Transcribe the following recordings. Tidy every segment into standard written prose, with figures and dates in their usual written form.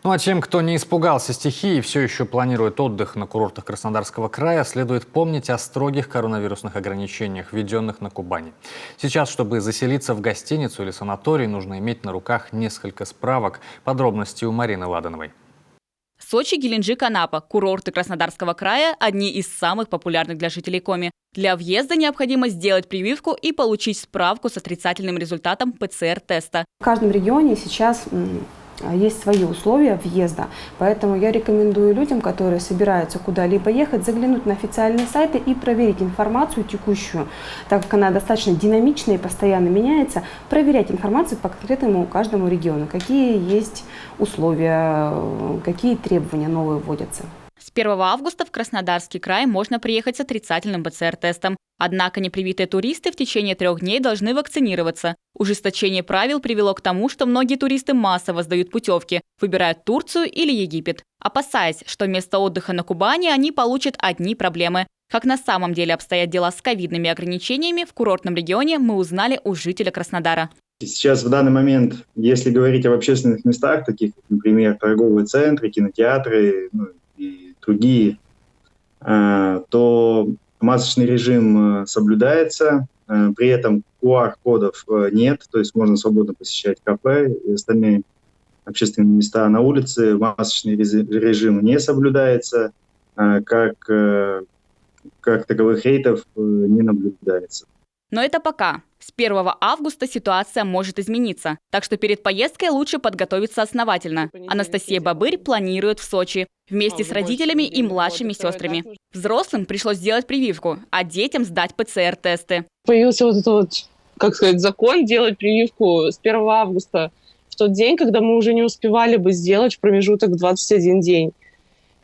Ну а тем, кто не испугался стихии и все еще планирует отдых на курортах Краснодарского края, следует помнить о строгих коронавирусных ограничениях, введенных на Кубани. Сейчас, чтобы заселиться в гостиницу или санаторий, нужно иметь на руках несколько справок. Подробности у Марины Ладановой. Сочи, Геленджик, Анапа – курорты Краснодарского края – одни из самых популярных для жителей Коми. Для въезда необходимо сделать прививку и получить справку с отрицательным результатом ПЦР-теста. В каждом регионе сейчас есть свои условия въезда, поэтому я рекомендую людям, которые собираются куда-либо ехать, заглянуть на официальные сайты и проверить информацию текущую, так как она достаточно динамичная и постоянно меняется, проверять информацию по конкретному каждому региону, какие есть условия, какие требования новые вводятся. С 1 августа в Краснодарский край можно приехать с отрицательным ПЦР-тестом. Однако непривитые туристы в течение 3 дней должны вакцинироваться. Ужесточение правил привело к тому, что многие туристы массово сдают путевки, выбирают Турцию или Египет, опасаясь, что вместо отдыха на Кубани они получат одни проблемы. Как на самом деле обстоят дела с ковидными ограничениями в курортном регионе, мы узнали у жителя Краснодара. Сейчас в данный момент, если говорить об общественных местах, таких как, например, торговые центры, кинотеатры, и другие, то масочный режим соблюдается, при этом QR-кодов нет, то есть можно свободно посещать кафе и остальные общественные места. На улице масочный режим не соблюдается, как таковых рейдов не наблюдается. Но это пока. С 1 августа ситуация может измениться, так что перед поездкой лучше подготовиться основательно. Анастасия Бабырь планирует в Сочи вместе с родителями и младшими сестрами. Взрослым пришлось сделать прививку, а детям сдать ПЦР-тесты. Появился вот этот, закон делать прививку с 1 августа, в тот день, когда мы уже не успевали бы сделать в промежуток в 21 день.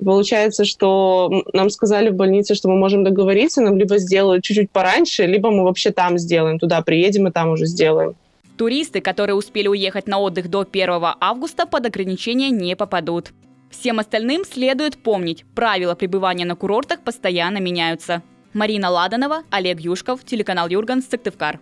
Получается, что нам сказали в больнице, что мы можем договориться, нам либо сделают чуть-чуть пораньше, либо мы вообще там сделаем, туда приедем и там уже сделаем. Туристы, которые успели уехать на отдых до 1 августа, под ограничения не попадут. Всем остальным следует помнить, правила пребывания на курортах постоянно меняются. Марина Ладанова, Олег Юшков, телеканал Юрган, Сыктывкар.